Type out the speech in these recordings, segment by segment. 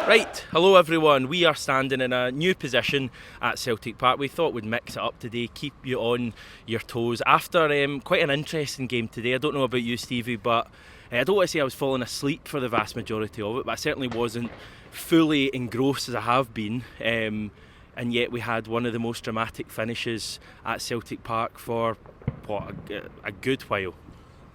Right, hello everyone. We are standing in a new position at Celtic Park. We thought we'd mix it up today, keep you on your toes after quite an interesting game today. I don't know about you, Stevie, but I don't want to say I was falling asleep for the vast majority of it, but I certainly wasn't fully engrossed as I have been. And yet we had one of the most dramatic finishes at Celtic Park for a good while.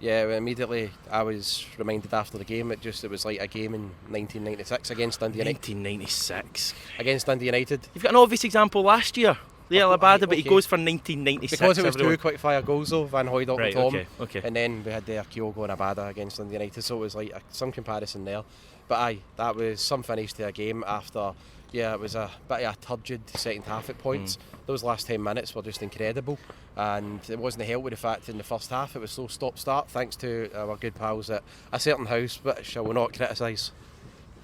Yeah, immediately I was reminded after the game, it was like a game in 1996 against Dundee United. 1996. Against Dundee United. You've got an obvious example last year, Liel Abada, but he goes for 1996. Because it was two quick-fire goals though, Van Hooijdonk and Tom. Okay. And then we had Kyogo and Abada against Dundee United, so it was like some comparison there. But that was some finish to a game after, it was a bit of a turgid second half at points. Those last 10 minutes were just incredible. And it wasn't helped with the fact in the first half it was so stop-start, thanks to our good pals at a certain house, but shall we not criticise.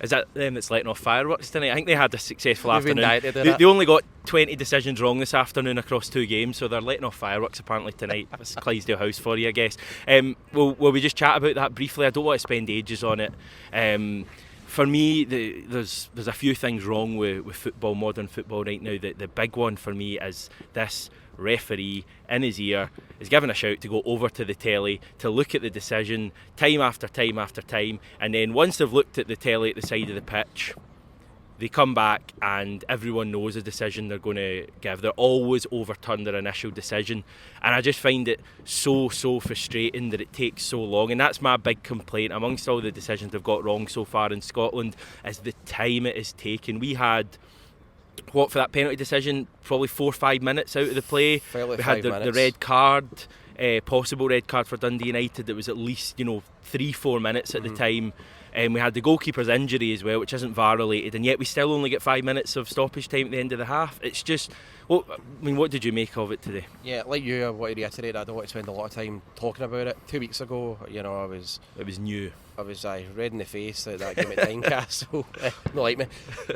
Is that them that's letting off fireworks tonight? I think they had a successful They've afternoon. They only got 20 decisions wrong this afternoon across 2 games, so they're letting off fireworks apparently tonight. That's Clydesdale House for you, I guess. Will we just chat about that briefly? I don't want to spend ages on it. For me, there's a few things wrong with football, modern football right now. The big one for me is this referee in his ear is given a shout to go over to the telly to look at the decision time after time after time, and then once they've looked at the telly at the side of the pitch, they come back and everyone knows the decision they're going to give. They're always overturn their initial decision, and I just find it so frustrating that it takes so long. And that's my big complaint amongst all the decisions they've got wrong so far in Scotland, is the time it is taking. We had for that penalty decision, probably 4 or 5 minutes out of the play. We had the red card, possible red card for Dundee United. That was at least 3-4 minutes at the time. We had the goalkeeper's injury as well, which isn't VAR related, and yet we still only get 5 minutes of stoppage time at the end of the half. It's just, what did you make of it today? Yeah, like you, I want to reiterate, I don't want to spend a lot of time talking about it. 2 weeks ago, It was new. I was red in the face at that game at Tynecastle. Not like me.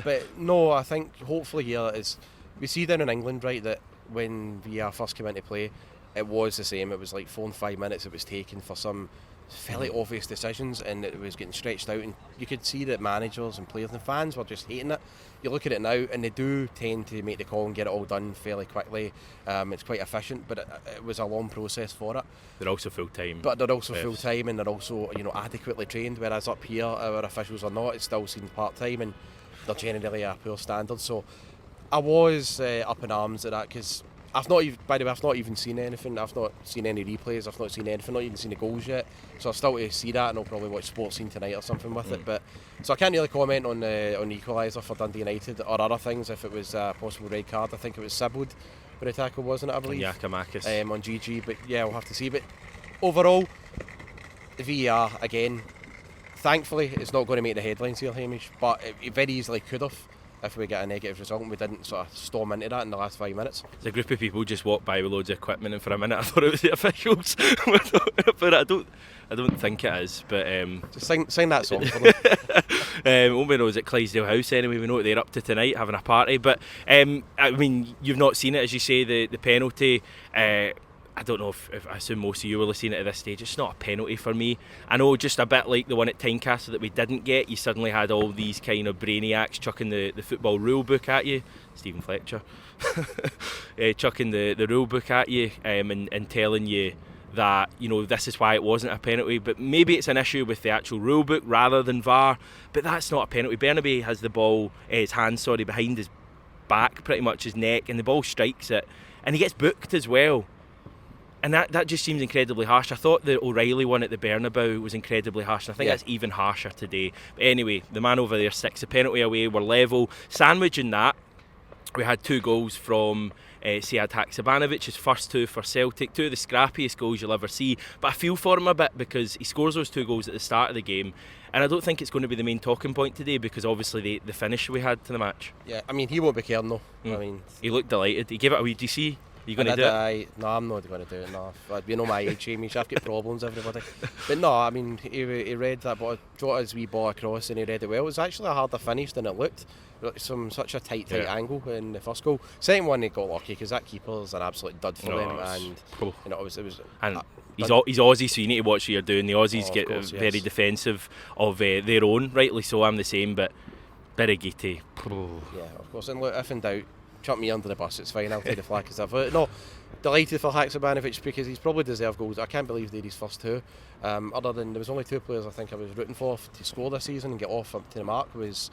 But no, I think hopefully here is, we see down in England, right, that when VR first came into play, it was the same. It was like 4 and 5 minutes it was taken for some fairly obvious decisions, and it was getting stretched out, and you could see that managers and players and fans were just hating it. You look at it now and they do tend to make the call and get it all done fairly quickly. It's quite efficient, but it was a long process for it. They're also full-time. But they're also full-time, and they're also adequately trained, whereas up here our officials are not. It's still seen part-time, and they're generally a poor standard. So I was up in arms at that, because I've not even seen anything. I've not seen any replays. I've not seen anything. Not even seen the goals yet. So I've still to see that, and I'll probably watch Sports Scene tonight or something with it. But so I can't really comment on the equaliser for Dundee United or other things. If it was a possible red card, I think it was Sibwood with a tackle, wasn't it? I believe. Giakoumakis. On GG. But yeah, we'll have to see. But overall, the VAR again. Thankfully, it's not going to make the headlines here, Hamish. But it very easily could have, if we get a negative result, and we didn't sort of storm into that in the last 5 minutes. There's a group of people just walked by with loads of equipment, and for a minute I thought it was the officials. But I don't think it is. But just sing that song for them. All we know is at Clydesdale House anyway. We know what they're up to tonight, having a party. But I mean, you've not seen it, as you say, the penalty. I don't know if I assume most of you will have seen it at this stage. It's not a penalty for me. I know, just a bit like the one at Tynecastle that we didn't get, you suddenly had all these kind of brainiacs chucking the football rule book at you. Stephen Fletcher. Chucking the rule book at you and telling you that, this is why it wasn't a penalty. But maybe it's an issue with the actual rule book rather than VAR. But that's not a penalty. Bernabe has the ball, his hand, behind his back, pretty much his neck, and the ball strikes it. And he gets booked as well. And that just seems incredibly harsh. I thought the O'Reilly one at the Bernabeu was incredibly harsh, and I think that's even harsher today. But anyway, the man over there sticks the penalty away, we're level. Sandwiching that, we had 2 goals from Sead Haksabanovic, his first 2 for Celtic, 2 of the scrappiest goals you'll ever see. But I feel for him a bit, because he scores those 2 goals at the start of the game, and I don't think it's going to be the main talking point today, because obviously the finish we had to the match. Yeah, I mean, he won't be caring though. I mean, he looked delighted. He gave it a wee DC. Are you going to do it? No, I'm not going to do it, no. You know my age, Hamish, I've got problems, everybody. But no, I mean, he read that ball, jotted his wee ball across, and he read it well. It was actually a harder finish than it looked. Such a tight angle in the first goal. Second one, he got lucky, because that keeper's an absolute dud for them. And it was. And he's Aussie, so you need to watch what you're doing. The Aussies get very defensive of their own, rightly so. I'm the same, but Birigiti. Yeah, of course. And look, if in doubt, chuck me under the bus. It's fine. I'll take the flag as I've no. Delighted for Haksabanovic because he's probably deserved goals. I can't believe they're his first two. Other than there was only two players I think I was rooting for to score this season and get off up to the mark was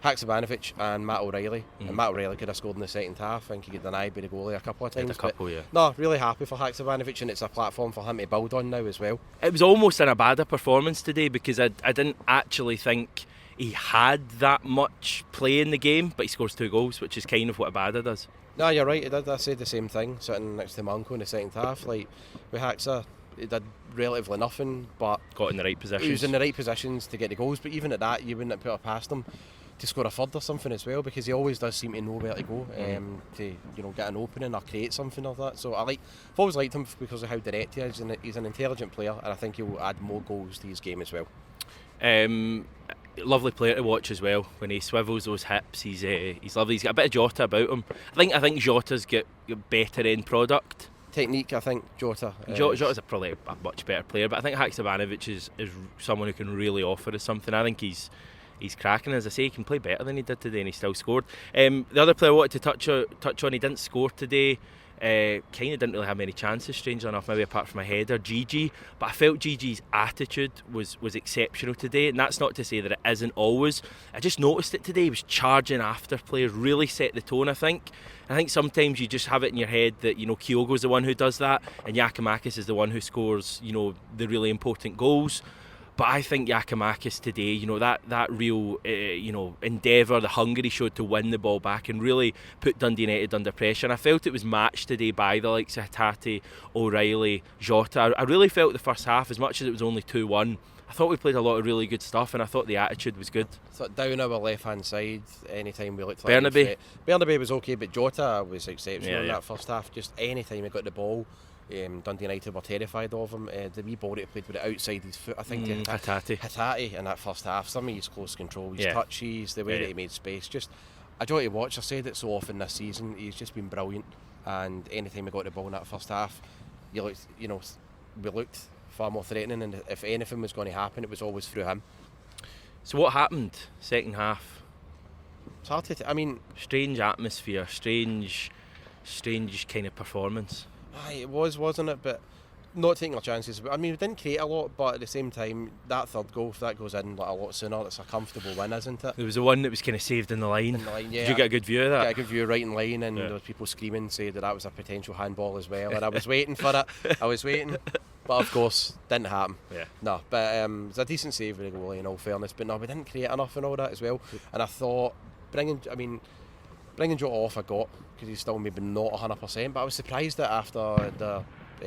Haksabanovic and Matt O'Reilly. And Matt O'Reilly could have scored in the second half. I think he got denied by the goalie a couple of times. Yeah. No, really happy for Haksabanovic, and it's a platform for him to build on now as well. It was almost an Abada performance today because I didn't actually think he had that much play in the game, but he scores 2 goals, which is kind of what Abada does. No, you're right. I said the same thing sitting next to Manco in the second half. Like with Haxa, he did relatively nothing, but got in the right positions. He was in the right positions to get the goals. But even at that, you wouldn't have put it past him to score a third or something as well, because he always does seem to know where to go to get an opening or create something like that. So I've always liked him because of how direct he is, and he's an intelligent player, and I think he'll add more goals to his game as well. Lovely player to watch as well. When he swivels those hips, he's lovely. He's got a bit of Jota about him. I think Jota's got better end product. Technique, I think Jota. Jota's probably a much better player, but I think Haksabanovic is someone who can really offer us something. I think he's cracking. As I say, he can play better than he did today, and he still scored. The other player I wanted to touch on, he didn't score today. Kind of didn't really have many chances, strangely enough, maybe apart from a header, Gigi. But I felt Gigi's attitude was exceptional today, and that's not to say that it isn't always. I just noticed it today. He was charging after players, really set the tone, I think. I think sometimes you just have it in your head that, Kyogo's the one who does that, and Giakoumakis is the one who scores, the really important goals. But I think Giakoumakis today, that real, endeavour, the hunger he showed to win the ball back and really put Dundee United under pressure. And I felt it was matched today by the likes of Hatate, O'Reilly, Jota. I really felt the first half, as much as it was only 2-1, I thought we played a lot of really good stuff, and I thought the attitude was good. So down our left-hand side, anytime we looked like Bernabe was okay, but Jota was exceptional in that first half. Just any time he got the ball, Dundee United were terrified of him. The wee ball that he played with it outside his foot, I think Hatate in that first half, some of his close control, his touches, the way that he made space, just a joy to watch. I've said it so often this season, he's just been brilliant, and anytime he got the ball in that first half, we looked far more threatening, and if anything was going to happen, it was always through him. So what happened second half? It's hard to strange atmosphere, strange kind of performance. It was, wasn't it? But not taking our chances. We didn't create a lot, but at the same time, that third goal, if that goes in a lot sooner, it's a comfortable win, isn't it? There was the one that was kind of saved in the line. Did you get a good view of that? Got a good view right in line, and there was people screaming, saying that was a potential handball as well. And I was waiting for it. I was waiting, but of course, didn't happen. Yeah. No, but it was a decent save with the goalie, in all fairness. But no, we didn't create enough and all that as well. And I thought bringing Jota off, I got, because he's still maybe not 100%. But I was surprised that after the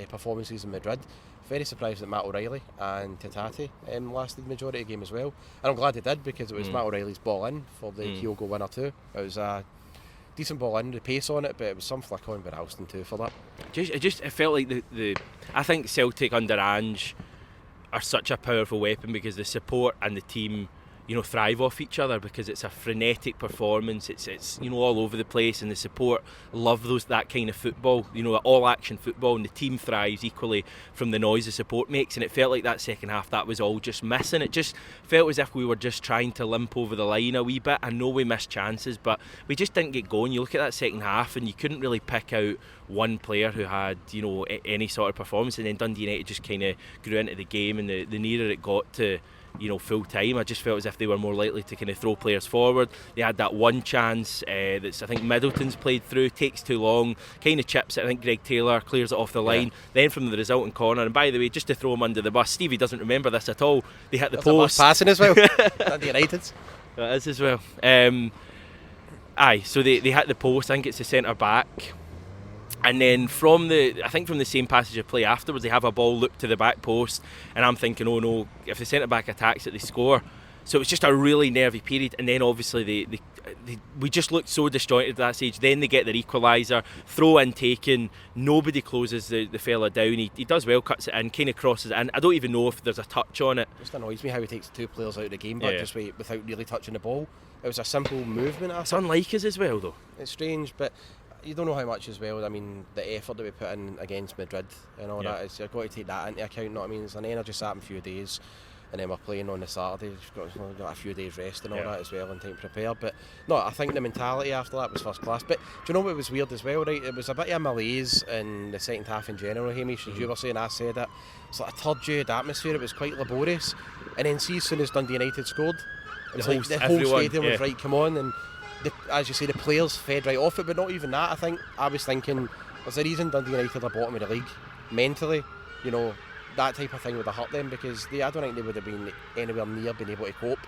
performances in Madrid, very surprised that Matt O'Reilly and Hatate lasted the majority of the game as well. And I'm glad they did, because it was Matt O'Reilly's ball in for the Kyogo winner too. It was a decent ball in, the pace on it, but it was some flick on with Alston too for that. It felt like I think Celtic under Ange are such a powerful weapon, because the support and the team thrive off each other, because it's a frenetic performance. It's all over the place, and the support love that kind of football, all action football, and the team thrives equally from the noise the support makes. And it felt like that second half, that was all just missing. It just felt as if we were just trying to limp over the line a wee bit. I know we missed chances, but we just didn't get going. You look at that second half, and you couldn't really pick out one player who had any sort of performance, and then Dundee United just kind of grew into the game, and the nearer it got to full time, I just felt as if they were more likely to kind of throw players forward. They had that one chance that's, I think, Middleton's played through, takes too long, kind of chips it. I think Greg Taylor clears it off the line. Then from the resulting corner, and by the way, just to throw him under the bus, Stevie doesn't remember this at all, they hit the post. Passing as well. Dundee United. That is as well. So they hit the post. I think it's the centre back. And then from the same passage of play afterwards, they have a ball looped to the back post, and I'm thinking, oh no, if the centre back attacks it, they score. So it was just a really nervy period, and then obviously we just looked so disjointed at that stage. Then they get their equaliser, throw in taken, nobody closes the fella down. He does well, cuts it in, kind of crosses it in. I don't even know if there's a touch on it. It just annoys me how he takes 2 players out of the game, but just without really touching the ball. It was a simple movement. It's unlike us as well, though. It's strange, but you don't know how much as well. The effort that we put in against Madrid and all that, you've got to take that into account. It's an energy sapping few days. and then we're playing on the Saturday. We've got a few days rest and all Yeah. that as well, and time to prepare. But no, I think the mentality after that was first class. But do you know what was weird as well, right? It was a bit of a malaise in the second half in general, Hamish, as you were saying, I said it. It's like a turgid atmosphere, it was quite laborious. And then see, as soon as Dundee United scored, it was like the whole stadium was right, come on. And as you say, the players fed right off it, but not even that. I think I was thinking, there's a reason Dundee United are bottom of the league. Mentally, you know, that type of thing would have hurt them, because I don't think they would have been anywhere near being able to cope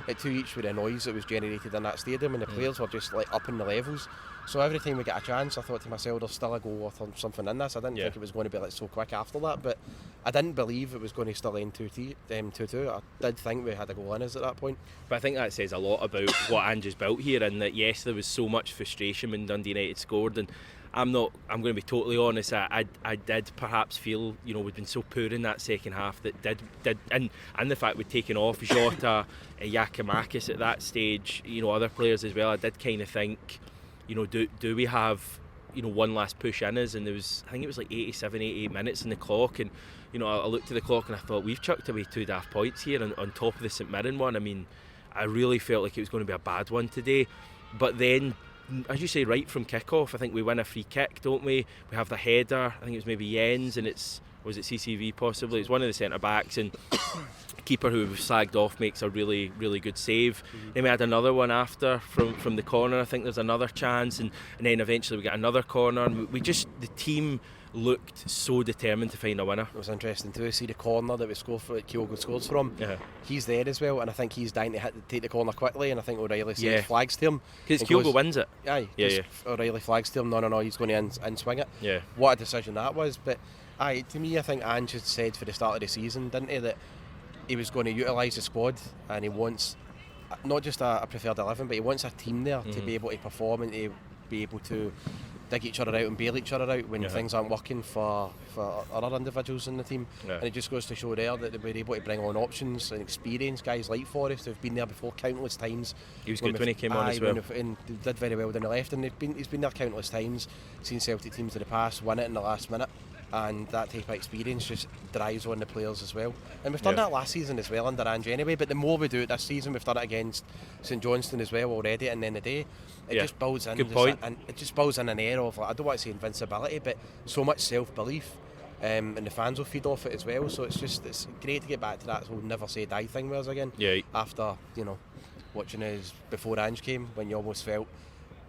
at 2 each with the noise that was generated in that stadium, and the players were just like upping the levels. So every time we get a chance, I thought to myself, there's still a goal or something in this. I didn't think it was going to be like so quick after that, but I didn't believe it was going to still end 2-2. I did think we had a goal in us at that point. But I think that says a lot about what Ange's built here, and that yes, there was so much frustration when Dundee United scored, and I'm going to be totally honest, I did perhaps feel, you know, we'd been so poor in that second half that did and the fact we'd taken off Jota, Giakoumakis at that stage, you know, other players as well, I did kind of think, you know, do we have, you know, one last push in us? And there was, I think it was like 88 minutes in the clock, and you know, I looked at the clock and I thought, we've chucked away 2 daft points here on top of the St Mirren one. I mean, I really felt like it was going to be a bad one today, but then, as you say, right from kick-off, I think we win a free kick, don't we? We have the header, I think it was maybe Jens, and was it CCV possibly? It's one of the centre-backs, and keeper who was slagged off makes a really, really good save. Then we had another one after from the corner. I think there's another chance, and then eventually we get another corner, and the team looked so determined to find a winner. It was interesting too, see the corner that we scored for, Kyogo scores from. He's there as well, and I think he's dying to take the corner quickly, and I think O'Reilly flags to him. Because Kyogo wins it. O'Reilly flags to him, no, he's going to in-swing it. Yeah. What a decision that was. But to me, I think Ange had said for the start of the season, didn't he, that he was going to utilise the squad, and he wants not just a preferred 11, but he wants a team there to be able to perform and to be able to dig each other out and bail each other out when things aren't working for other individuals in the team. And it just goes to show there that they were able to bring on options and experience, guys like Forrest who've been there before countless times. He was good when he came on as well, and did very well down the left, and he's been there countless times, seen Celtic teams in the past win it in the last minute, and that type of experience just drives on the players as well. And we've done that last season as well under Ange anyway, but the more we do it this season, we've done it against St Johnstone as well already, and then the day it just builds in. Good point. And it just builds in an air of, I don't want to say invincibility, but so much self-belief, and the fans will feed off it as well. So it's great to get back to that whole never say die thing with us again. After, you know, watching us before Ange came, when you almost felt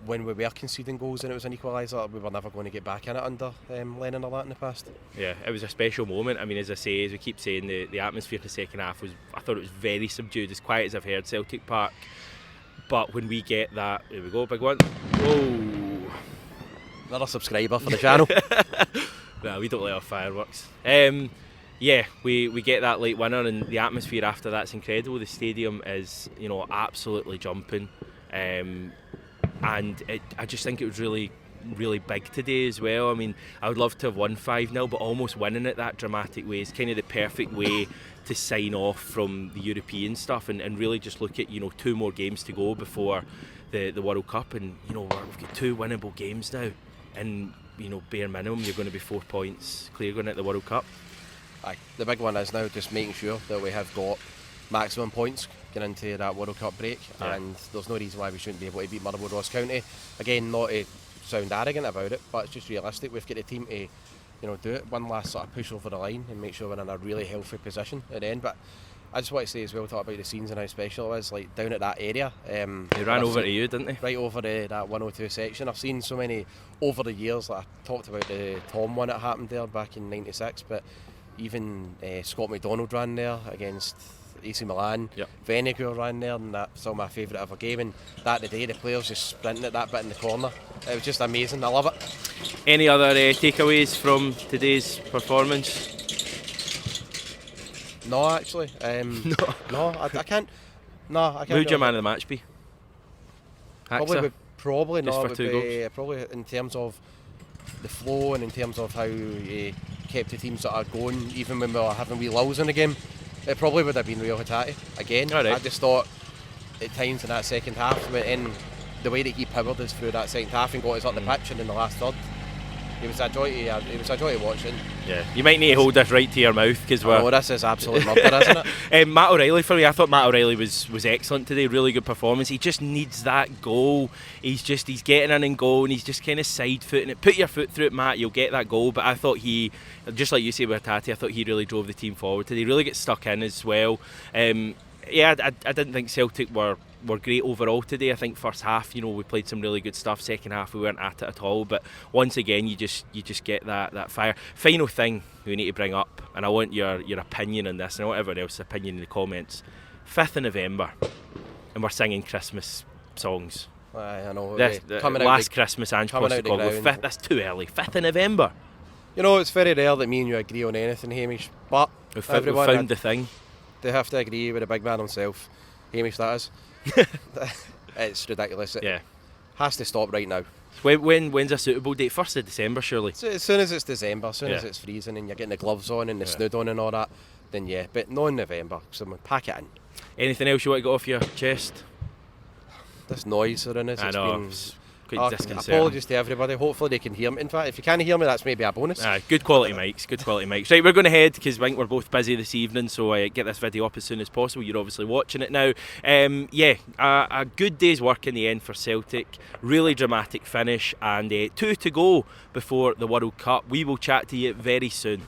when we were conceding goals and it was an equaliser, we were never going to get back in it under Lennon or that in the past. Yeah, it was a special moment. I mean, as we keep saying, the atmosphere in the second half I thought it was very subdued, as quiet as I've heard Celtic Park. But when we get that, here we go, big one. Whoa! Another subscriber for the channel. No, we don't let off fireworks. We get that late winner, and the atmosphere after that's incredible. The stadium is, you know, absolutely jumping. And I just think it was really, really big today as well. I mean, I would love to have won 5-0, but almost winning it that dramatic way is kind of the perfect way to sign off from the European stuff and really just look at, you know, 2 more games to go before the World Cup, and you know, we've got 2 winnable games now, and you know, bare minimum you're going to be 4 points clear going at the World Cup. Aye, the big one is now just making sure that we have got maximum points going into that World Cup break, and there's no reason why we shouldn't be able to beat Motherwell Ross County. Again, not to sound arrogant about it, but it's just realistic. We've got the team to, you know, do it one last sort of push over the line and make sure we're in a really healthy position at the end. But I just want to say as well, talk about the scenes and how special it was, like down at that area. They ran over to you, didn't they? Right over that 102 section. I've seen so many over the years. Like I talked about the Tom one that happened there back in '96, but even Scott McDonald ran there against AC Milan. Venegal ran there, and that's still my favourite ever game. And that today, the players just sprinting at that bit in the corner. It was just amazing. I love it. Any other takeaways from today's performance? No, actually. No, I can't. No, I can't. Who'd your man of the match be? Probably just not. For 2 goals? Probably in terms of the flow and in terms of how he kept the teams that are going, even when we were having wee lulls in the game. It probably would have been Rio Hatate again. Right. I just thought at times in that second half, in the way that he powered us through that second half and got us up the pitch, and in the last third, He was a joy to watching. Yeah, you might need to hold this right to your mouth because we're. Oh, this is absolute murder, isn't it? Matt O'Reilly for me. I thought Matt O'Reilly was excellent today. Really good performance. He just needs that goal. He's getting in and going. He's just kind of side footing it. Put your foot through it, Matt. You'll get that goal. But I thought he, just like you say with Tati, I thought he really drove the team forward today. He really get stuck in as well. Yeah, I didn't think Celtic were great overall today. I think first half, we played some really good stuff. Second half, we weren't at it at all. But once again, you just get that fire. Final thing we need to bring up, and I want your opinion on this, and I want everyone else's opinion in the comments. 5th of November, and we're singing Christmas songs. I know. Last Christmas, Ange Postecoglou. That's too early. 5th of November. It's very rare that me and you agree on anything, Hamish. But We've found the thing. They have to agree with the big man himself, Hamish. That is. It's ridiculous. It has to stop right now. When's a suitable date? 1st of December, surely. So as soon as it's December, as soon as it's freezing and you're getting the gloves on and the snood on and all that, then but not in November. Someone pack it in. Anything else you want to get off your chest? This noise around us. I know. Quite disconcerting. Apologies to everybody. Hopefully they can hear me. In fact, if you can't hear me, that's maybe a bonus. Good quality mics. Right, we're going to head because I think we're both busy this evening, so get this video up as soon as possible. You're obviously watching it now. A good day's work in the end for Celtic. Really dramatic finish, and 2 to go before the World Cup. We will chat to you very soon.